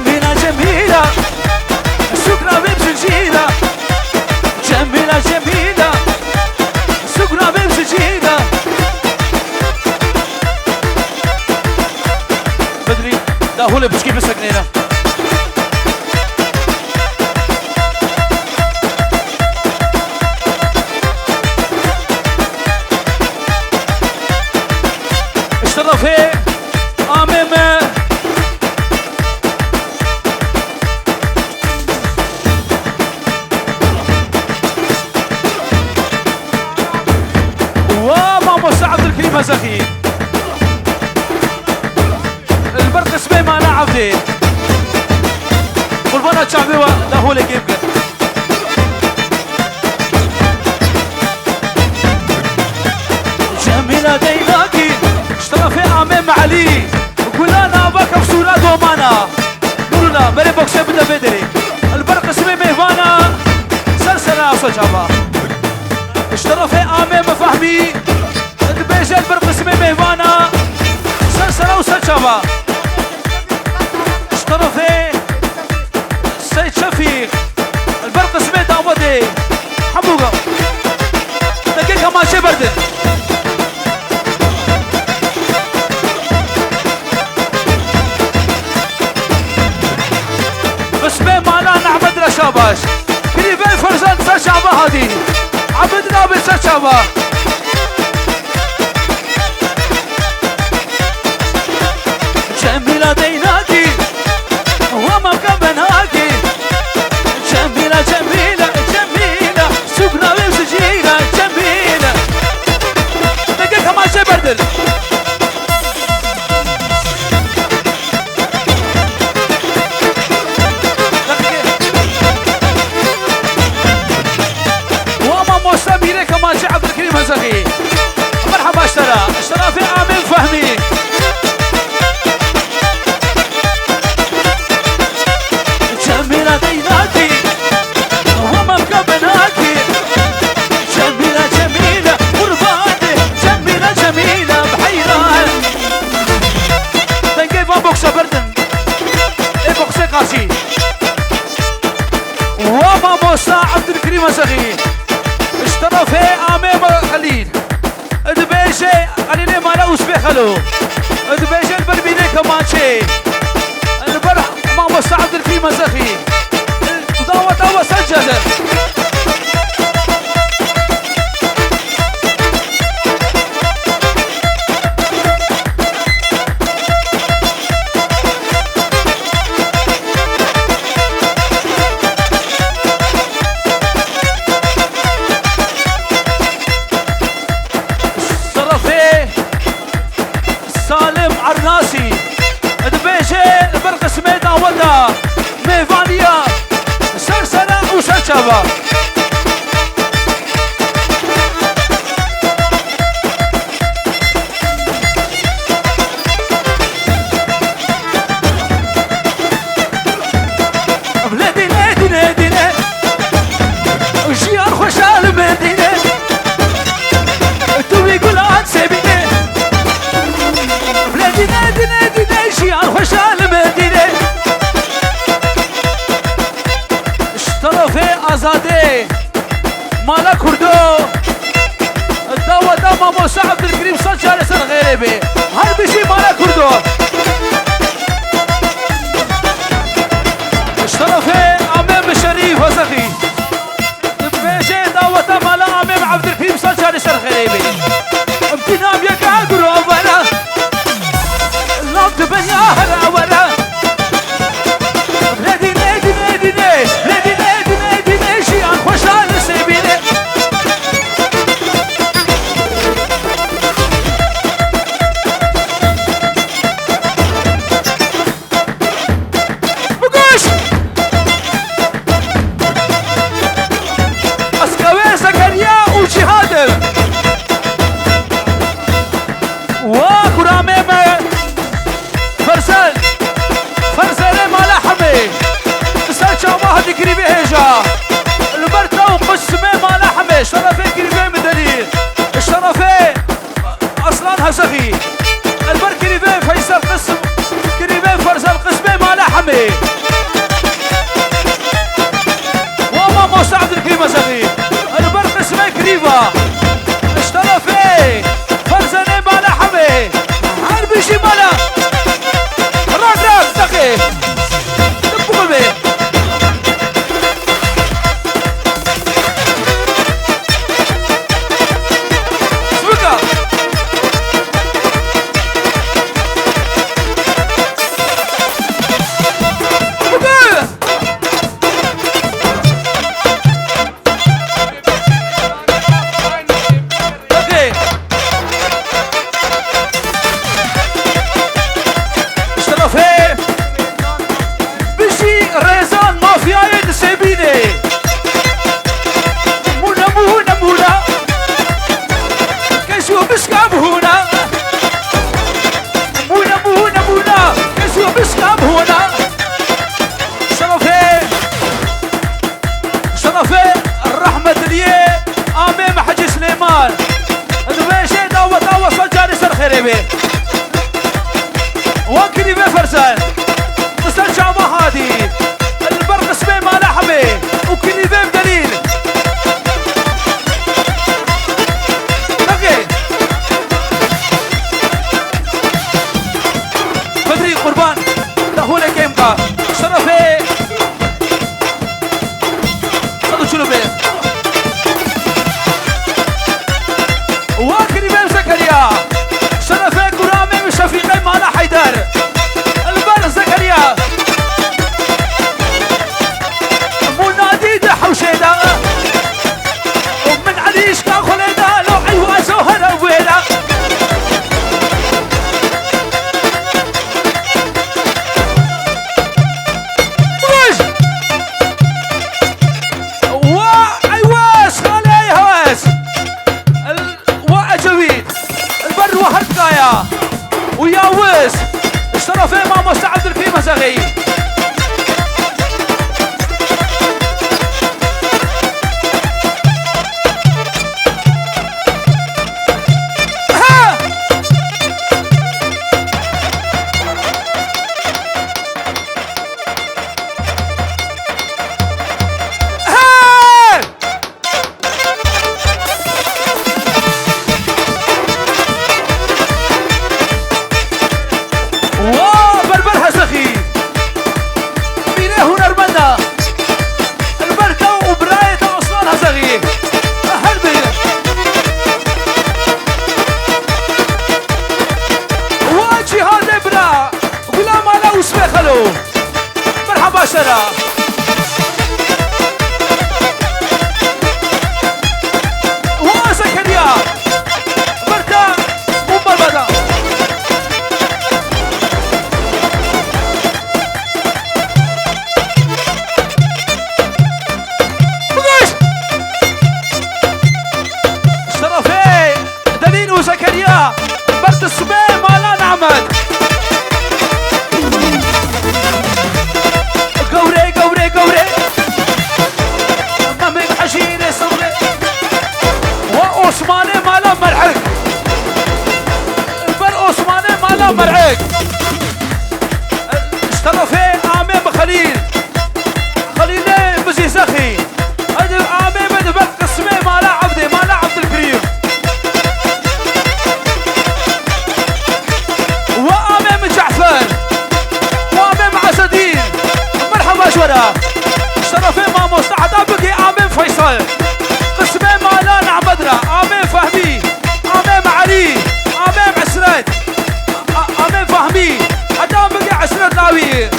جميلة جميلة سكرة بمسجيلة جميلة جميلة سكرة بمسجيلة بدري ده هو اللي بشكي بسكنينة اشترفي امام وماما عبد الكريم مزاخي البرق اسمه ما انا عبدي قربانات شعبي ده هو اللي يبقى جميلة ديناكي اشترفي امام علي وقول انا بك بصورة دومانا نورنا بري بوكسي بدا بدري البرق اسمه مهوانا سلسلة وصجابة اشترفي امام فهمي البيجي البرق اسمه مهوانا سلسلة وصجابة اشترفي سيد شفيق البرق اسمه داودي حبوقة دقيقة ماشي بردن اسمه مانا نعمد رشاباش كليبين فرزان سرشابة هادي عبدنا بسرشابة جميلة ديناكي وما كبناكي جميلة جميلة جميلة سكنة بمسجيلة جميلة دقيقة ما شبردل مستميرة كمان عبد الكريم مزاخي مرحبا اشترى في امين فهمي جميلة ديناكي ومبقى بناكي جميلة جميلة قرباني جميلة جميلة بحيران تنقيب بوكسة بردن اي بوكسة قاسي وما موسى عبد الكريم مزاخي اشترف امام خليل ادبيجي قليل ما لا اسبي خلو ادبيجي البربيني كمان شيء البرح ما مستعد الكريم مزاخي ضاوت اول سجل سالم عرناسي دبيجي البرق اسمه داودا ميفانيا سرسنة وشرشبة بلادي نادي نادي نادي وجيار خوشال مدينة تو يقول عن سبيني بلادي نادي نادي ناشي على خوشال مدينة اشترفي ازادي مالا كردو الدوا داما موسى عبد الكريم صجع لسر غيربي هاي بشي مالا كردو اشترفي امام الشريف وسخي بيجي دوا مالا امام عبد الكريم صجع لسر غيربي امتنام يا قادر اولا تبني اهل اولا بلادي نادي نادي نادي بلادي نادي نادي ناشي عن خوشال سيبيني كيفا اشترى فيه فرزاني مالا حمي عربي شي مالا راك راك دقي دبوا بيه سبقا وكني بفرسان مثل شعبه هادي البرق اسمه ما لحمه وكني بدليل دقي بدري قربان لهونا كيمقا شرفي صدوا شنو بيه وكني بزكريا شرفي قرامي وشفيقي مالا حيدر البر زكريا منادي دحوشيدا ومن عليش كان خليدا لو عيوا سوهر ويدا وش وعيواس خالي هواس وأجويد البر وهرقايا ويا وز اشترى فيه مع مستعد الكريمة زغي مرحبا شرا وزكريا بركة ومربدا بقش شرفي دليل وزكريا برد السبيع مالا نعمد عثماني مالا مرعق البر عثماني مالا مرعق اشترى فيه عامين خليل خليلي بزي سخي عامين بدبك قسمي مالا عبدي مالا عبد الكريم وعامين جعفر وعامين عسدين مرحبا شورا اشترى فيه ما مستعد بقي عامين فيصل قسمي مالا نعبدرا عامين فهمي عامين علي عامين عسرت عامين فهمي حتى بقي عسرت ناوي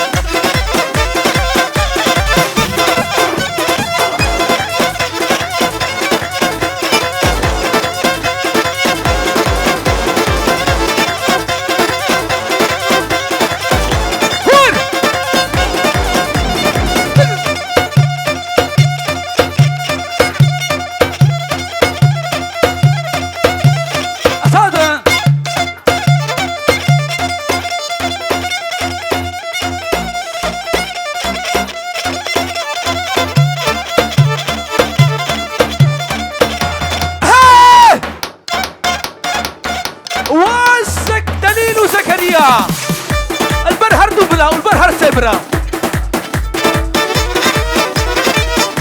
البرهر دوبلا والبرهر سبرا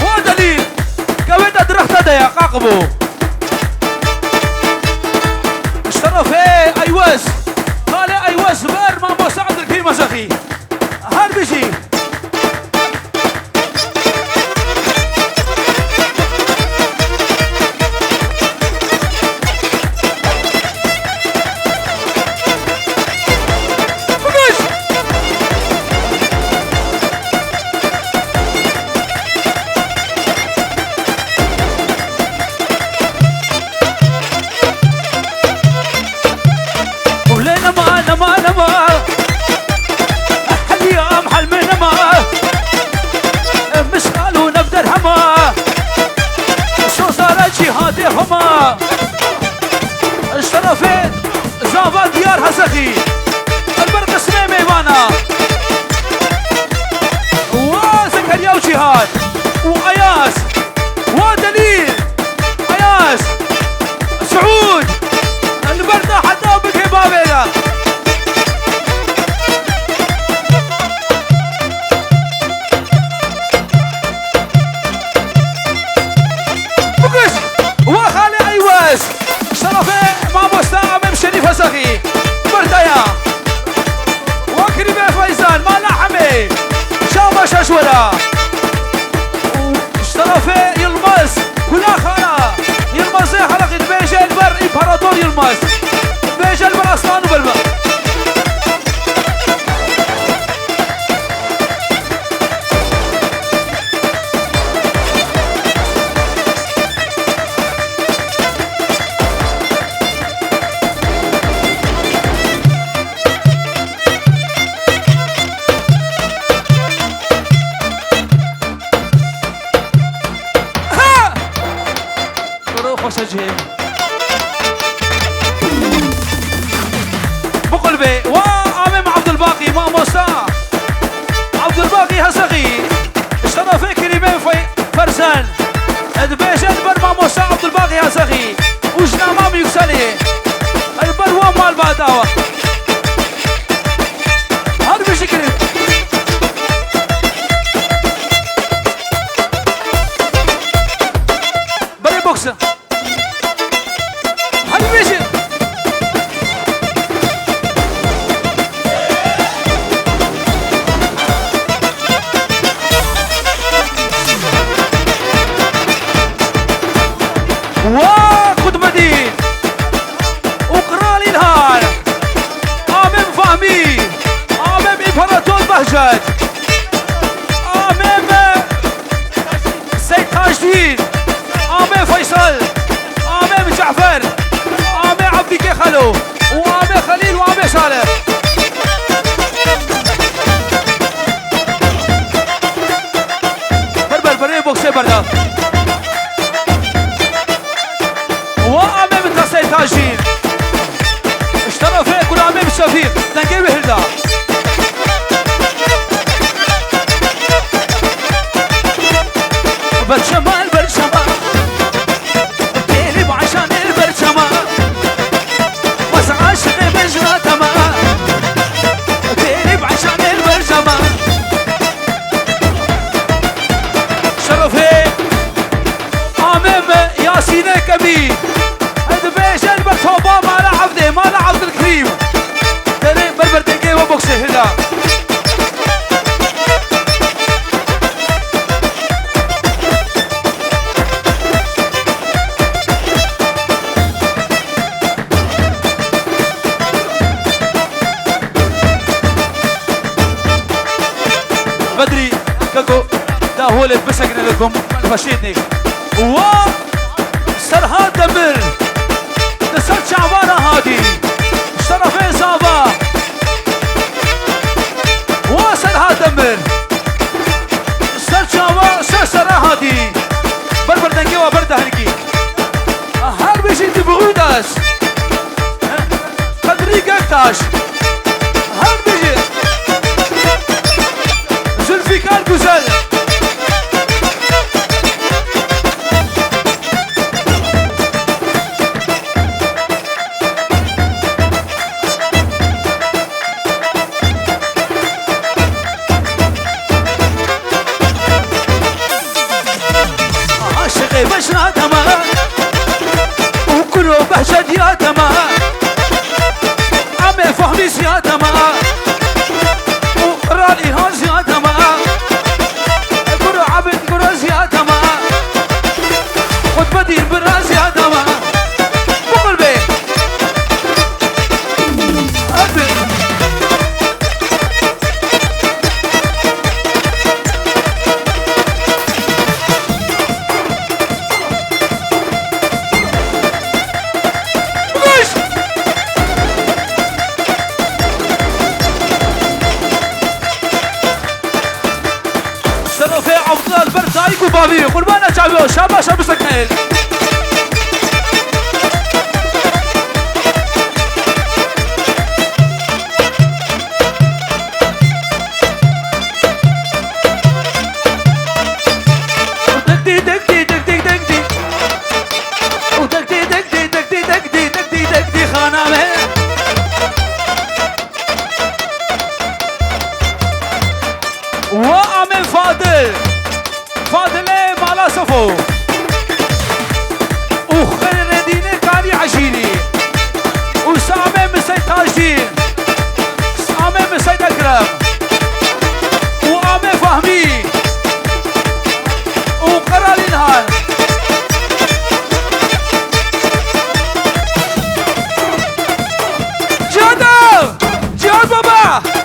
ودليل كويت ادرخت ديا قاقبو جهاد وأياس ودليل أياس سعود البردة حتى بك بابيلا بكش وخالي أيواز شرفي مع مستعمم شريف سخي بردايا وكريمة فيزان ما لحمي شامة ششورة شرفي يلمس كلها خالة يلمس حلقة بيجي البر إمبراطور يلمس بيجي البر أسلان وبالبر بقلبي وامام عبد الباقي ما موسى عبد الباقي هسغي اشترى في كريمين في فرزان دبيش البر ما موسى عبد الباقي هسغي وجنا مام يكسلي البر هو مال بعداوة هذا بشكل بري بوكس وقد مدين وقرالي الهار امام فهمي امام امبراطور بهجت امام سيد تاج الدين امام فيصل امام جعفر امام عبد الكي خلو وامام خليل وامام صالح بربر بري بوكسي بردا وامام التسعيد تاجين اشترى فيك وامام الشفيق دنجي بهلدا برشما البرشما بكيلي عشان البرشما بس عاشق بجراتما بكيلي عشان البرشما شرفي امام ياسين كبير ما لا عبد الكريم ترين بربر دنجي وبوكسي هلا بدري كاكو دا هو اللي بسكن لكم فشيتني و سرهاد دمر نسرت شعبانة هادي شرفين صابا وسرها دمر سرت شعبانة سرها هادي بربر دنجي وبرده هنكي هل بيجي تبغوداس قدري قاكتاش هل بيجي زلفيكار güzel بشرى تمام وكله بهجت يا تمام عمي فهميس يا تمام وقرالي هاز يا تمام كله عبد قراز يا تمام وتبدي براز يا تمام بقلبي بابي قربانا شعبي شابا شابا سكنيل وامين فاضل فاضل مالا صفو وخير الدين كاري عجيني وسامي من سيد تاجدين سامي من سيد اكرم وامين فهمي وقرا الانهار جهاد بابا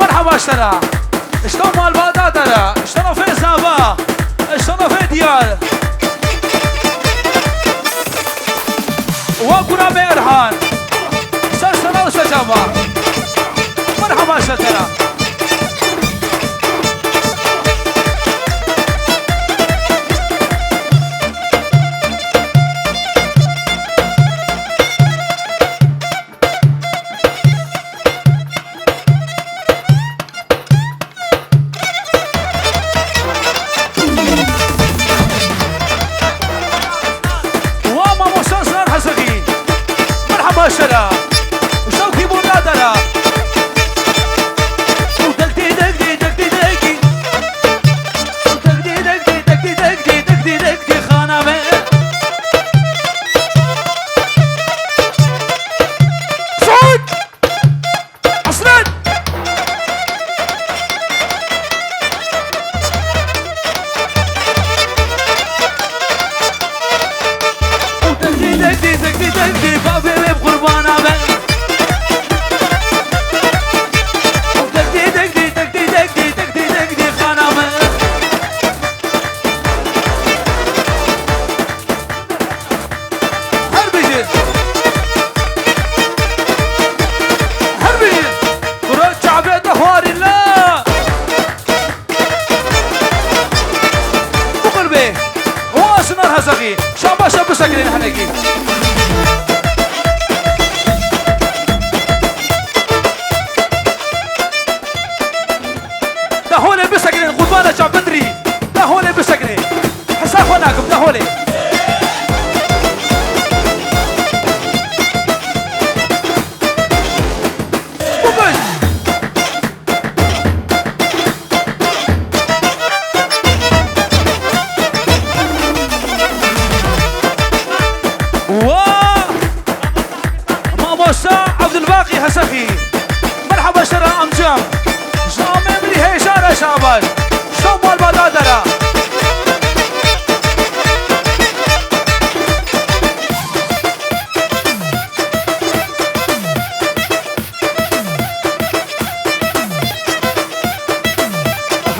مرحبا اشترى اشترى مال بغداد انا اشترى في زابا اشترى في ديار وكنا بإرهان سلسلة وسجابة مرحبا اشترى شرا وشوكي بولادنا ودقدي دقدي دقدي دقدي ودقدي دقدي دقدي دقدي دقدي دقدي خانمه صوت اصلا ودقدي دقدي دقدي دقدي بابي هزغي شابا شابا ساكنين حناكي دهولي بساكنين قربانة شعب بدري دهولي بساكنين حساف وناكم دهولي عبد الباقي هسخي مرحبا شرا امجام جامع ملي هي شارع شعبان شو مال بغدادرا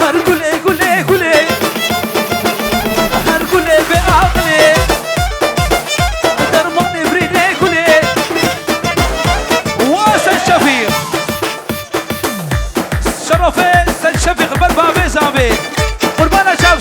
هرقلي قلي قلي هرقلي بعقلي درماني بريدي قلي شفيق شرفي سل شفيق بالبابي زابي قربانا شاب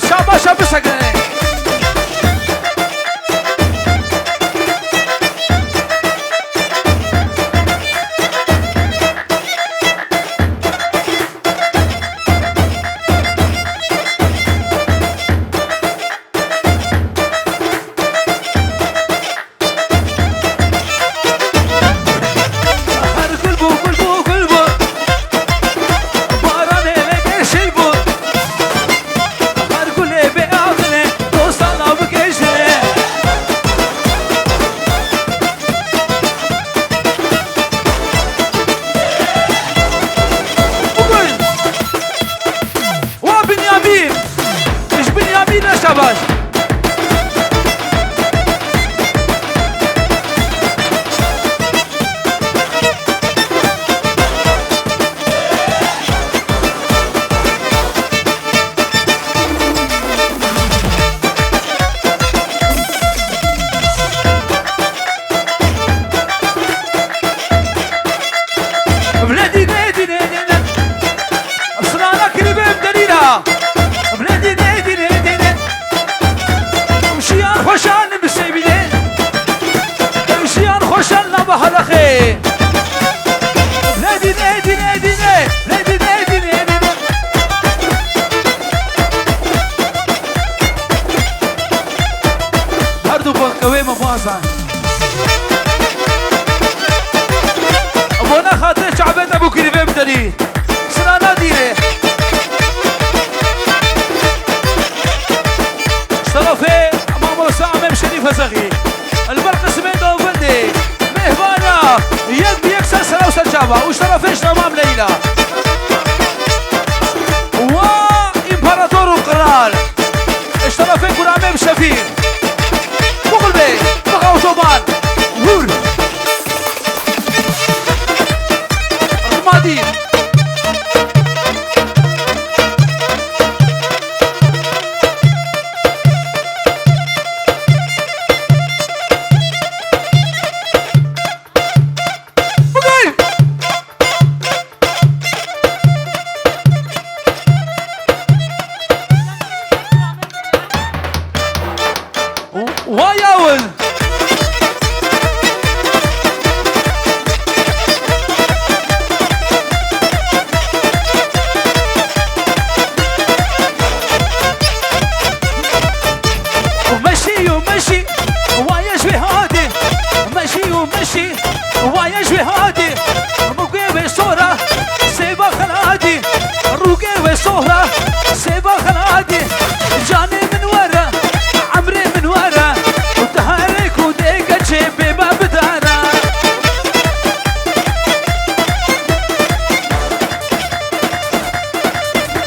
اخي نادي نادي نادي نادي نادي نادي هردو بقوي مبازن ابونا خاطر شعبت ابو كريمه بدلي سنانا ديره اشترفي امام سامم شريف هزغي البرق سمين دو بلدي مهبانا يد يكسر سنة وسجابة واشترفيش امام ليلى وامبراطور القرار اشترفي قرامي بشفير بقل بي بقى وطوبان هور رمادين وياول ومشي ومشي ويشوي هادي مشي ومشي ويشوي هادي رقيب صورة سيبا خلادي رقيب صورة سيبا خلادي جاني من ورا عمري من ورا وتهارك وديك جيبي ما بدارا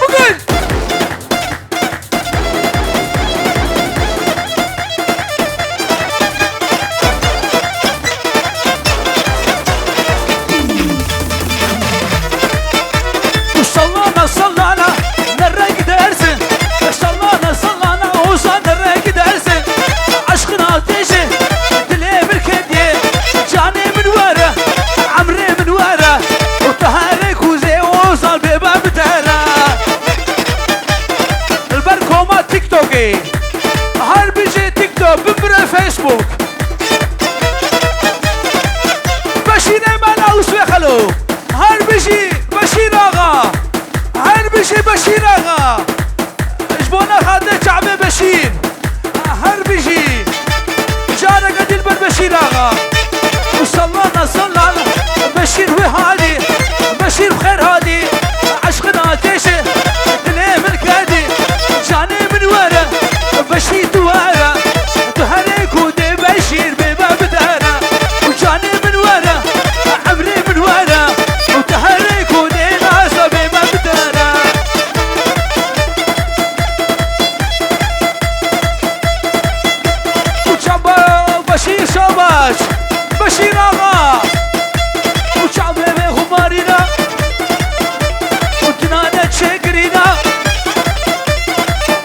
وقل وصلانا صلانا نرق درسن صلانا صلانا وصل نرق درسن عشقنا تيجي دلي بالكديه جاني من ورا عمري من ورا وتهارك وزي وصل بباب دارا البركومة تيك توكي هر بيجي تيك توك بمرة فيسبوك بشير مالا وسوي خلو هر بيجي بشير آغا هر بيجي بشير آغا اجبونا خاطر شعبي بشير هر بيجي جانا قديل بالبشير آغا وصلانا صلانا بشير وهادي بشير بخير هادي عشقنا تيشي دلي من كادي جاني من ورا بشير دوارا تهريك ودي بشير بباب دارا وجاني من ورا عمري من ورا وتهريك ودي ناسا بباب دارا وشابا بشير شاباش بشير آغا وشعبي بغمارينا وتنانا تشكرينا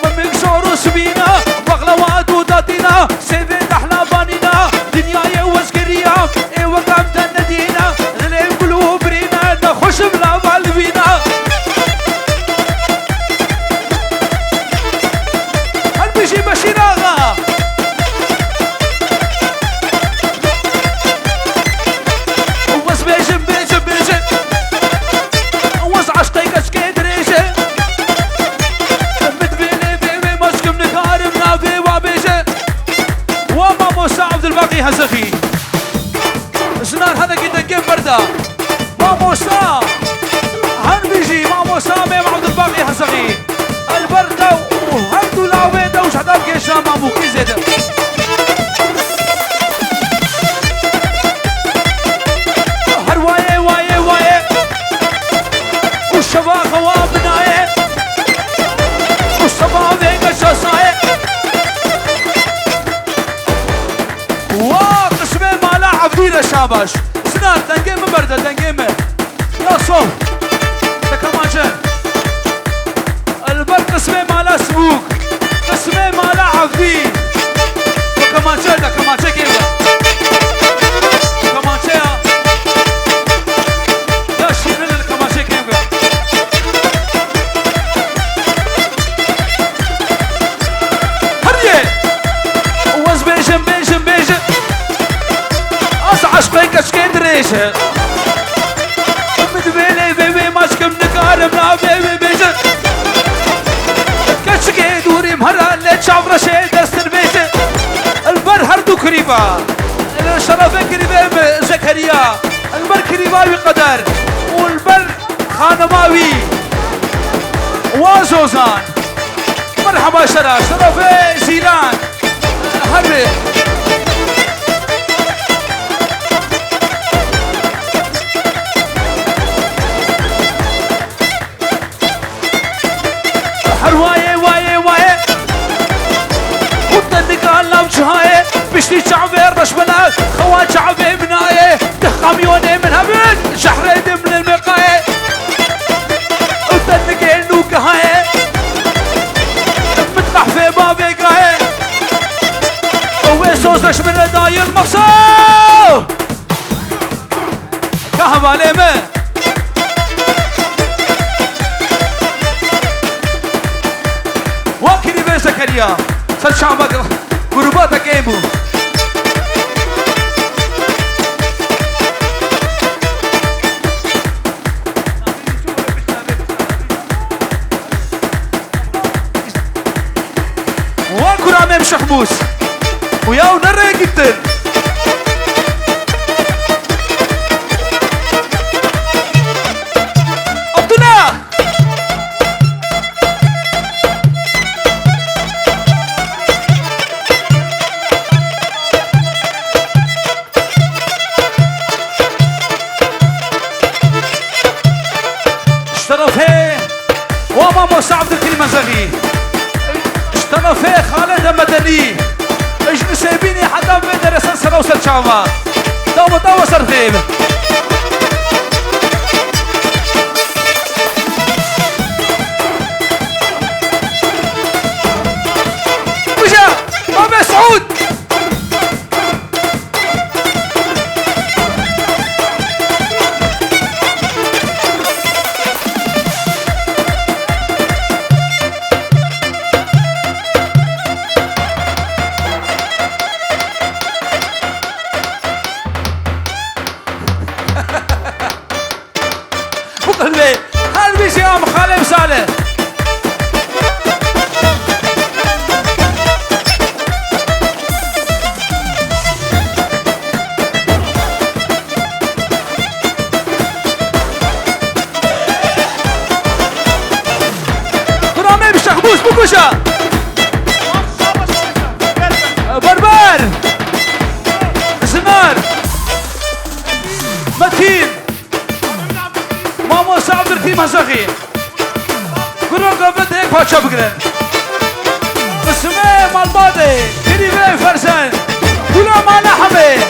ممك زورو سبينا بغلوات وداتينا سيفيد احنا بانينا دنيا يوزقريا ايوه قامت الندينا نلعب قلوب رينا نخش بلا بالبينا هل بيجي بشير آغا وبس بيجن بيجن بيجن وز عشقي كشكي دريجن مدبيلي بيبي مسكم نكارم نافي وابيجن وما موسى عبد الباقي هزخي سنان هذا كده كيف بردا ما موسى هن بيجي ما موسى ميم عبد الباقي هزخي البردا وهردو لاويدا وش عداب كيشا ما بوكي زيدا هروايه وايه وايه والشباب خوابنايه والشباب ذيك الشاسايه وقسمين مالا عبديل شاباش سنان تنقيمه برده تنقيمه يا صوت تكمانجن البر قسمين مالا سبوك قسمين مالا عبديل تكمانجن تكمانجن كيفه تكمانجن يا شيرين الكمانجن كيفه هريه وز بيجن بيجن بيجن عشقي كشكندري بيشه مدبيلي بيبي ماشكم نقارب نا بيبي بيشه كشكي دوري مهرا اللي شعب رشي دست البيشه البر هردو كريبا الشرف كريبا زكريا البر كريباوي قدر والبر خانماوي وازوزان مرحبا شرف زيلان هرب هروايه وايه وايه وبدك الله وجهايه بشتي شعبي رش منها خوان شعبي منايه تخاميوني من هبل شحريد من المقايه وبدك انو كهايه متقح في بابي قايه ويسوس رش من داي المقصو كهب عليه من واكني بي زكريا سل شعبك قرباتك ايمو واكو رامي شخبوس وياو نرى جدا عبد الله اشترفه وامام عبد الكريم الزغي اشترفه خالد مدني اجن سايبيني حدا مدرسة سنة وسط شعبا داو سرفيب وجا بابا سعود هل بيجي ام خالد صالح ترامي بشخبوس بكوشة بربر زنار متين مامو عبد الكريم الزغي كلهم قبلت هيك باتشا بقرن اسمه مالبادي كريمي فرسان كلهم على حمي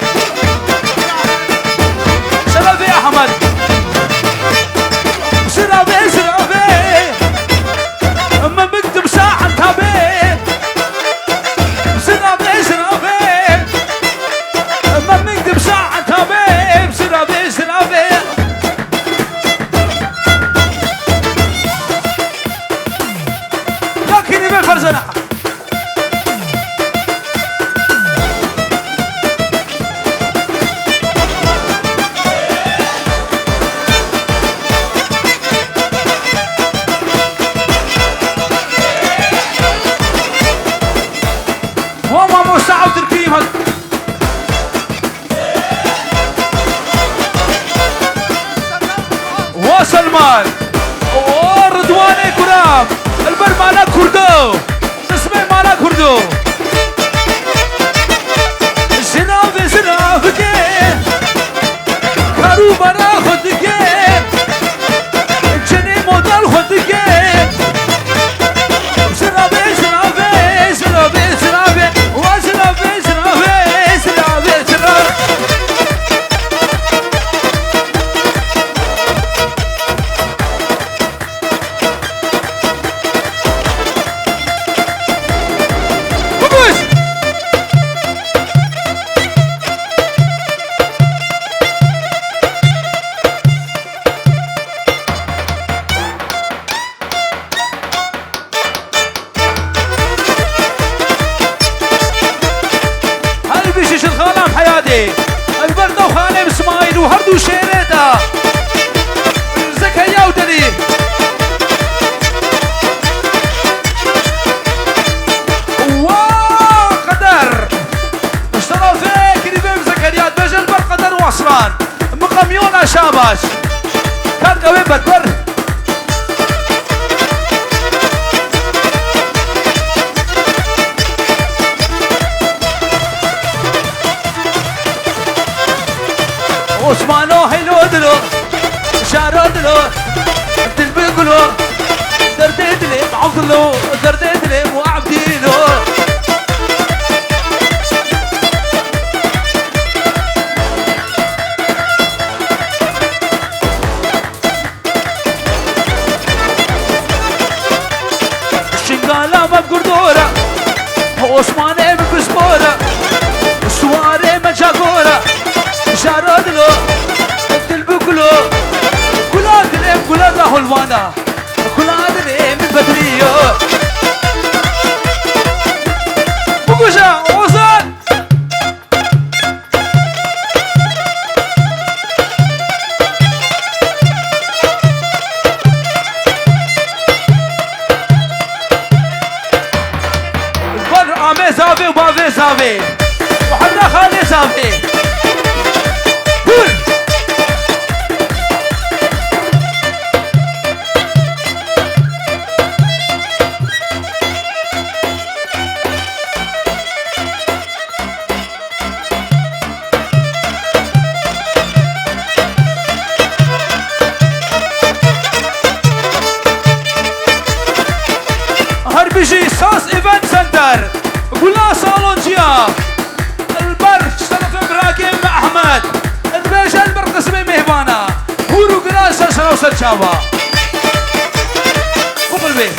شرفي احمد سرابي اما بكتب ساعة تابي سرابي اما بكتب ساعة تابي سرابي فرزنا وما موسى عبد الكريم وسلمان ورضواني كرام البر مالا كردو اسمه مالا كردو زناف کے کارو برا خود کے جنی مدل خود کے هردو شيري دا زكريا ودلي وقدر اشتروا فيه كريم زكريا بجل بر قدر وعصران مقاميونا شاباش كان قوي بدبر عثمانو حلو دلو شارو دلو دلبي قلو دردي دلي عبدلو دردي دلي وعبديلو الشنقالة ما بقردورة عثماني ببسبورة السواري ما جاقورة شاردلو الدلبكلو كلاد الام كلاد هلوانا كلاد الام بدريو بوجا وصل البر عمي زافي وبافي زافي وحنا خالي زافي بيجي ساس ايفنت سنتر قلنا صالون جيا البر اشترك ابراهيم احمد البيجا البر قسمي مهبانا هورو قلنا سلسلة وسلشابا قبل بيه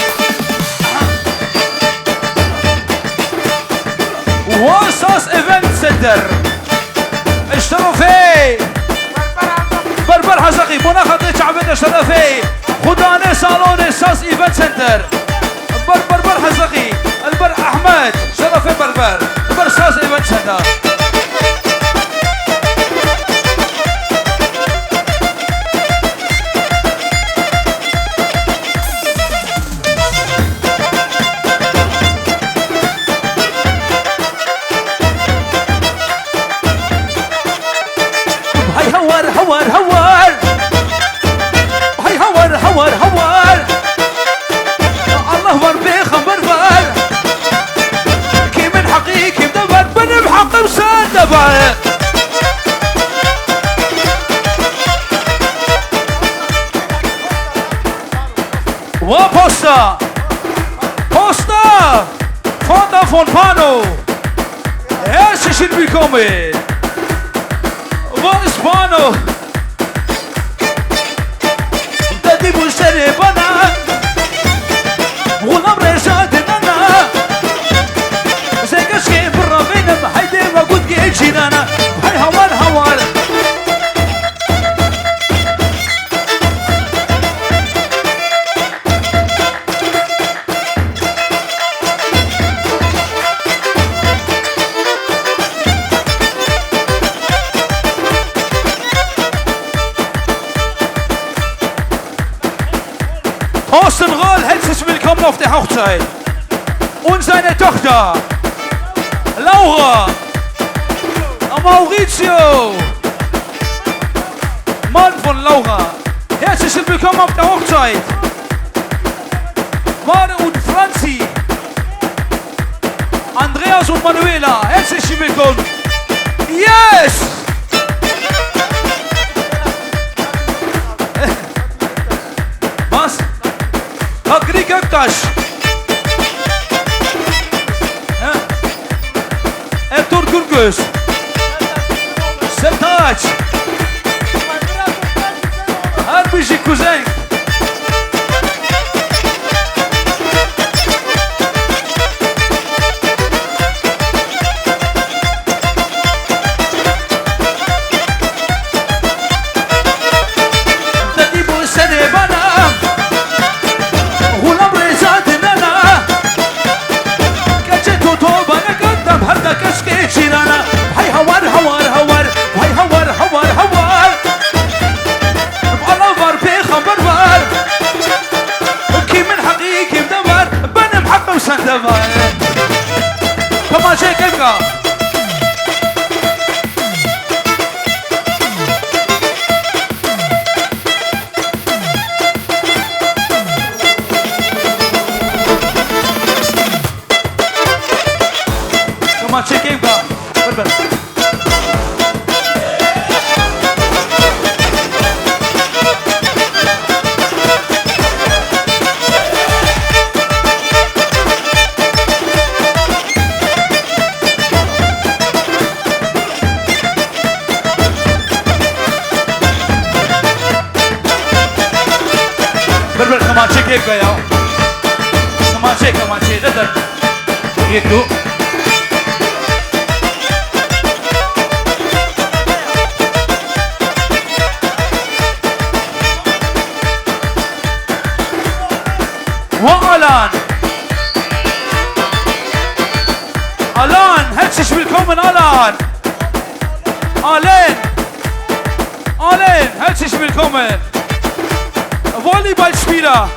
وساس ايفنت سنتر اشتروا فيه بربر حزقي مناخذ شعبين اشتروا فيه خداني صالون ساس ايفنت سنتر بربر حزقي البر احمد شرف بربر البر ساس ايفنت سنتر هاي هوار هوار هوار هاي هوار هوار هوار الله وربي خبر بار كي من حقيقي مدبر بن بحق مسان دبر وبوستا بوستا فوندا فونبانو ايش شيل بيكومي واسبانو دادي بوشتري بنا غلام رشاد انا زي كشكي برا بينهم هيدي ما قلت جيجين انا هاي هوار هوار Ostenroll hält sich willkommen auf der Hochzeit. Und seine Tochter, Laura, Maurizio, Mann von Laura. Herzlich willkommen auf der Hochzeit. Mare und Franzi, Andreas und Manuela, herzlich willkommen. Yes! Was? Agri Göktaş. Ertuğrul Gürgöz. Sertaç. Harbici Kuzen. هوار هوار هوار هاي هوار هوار هوار كمانشي كيف يا كمانشي قدر يدو والان الان هتشش بالكم الان الين هتشش بالكم فولي بال شبيره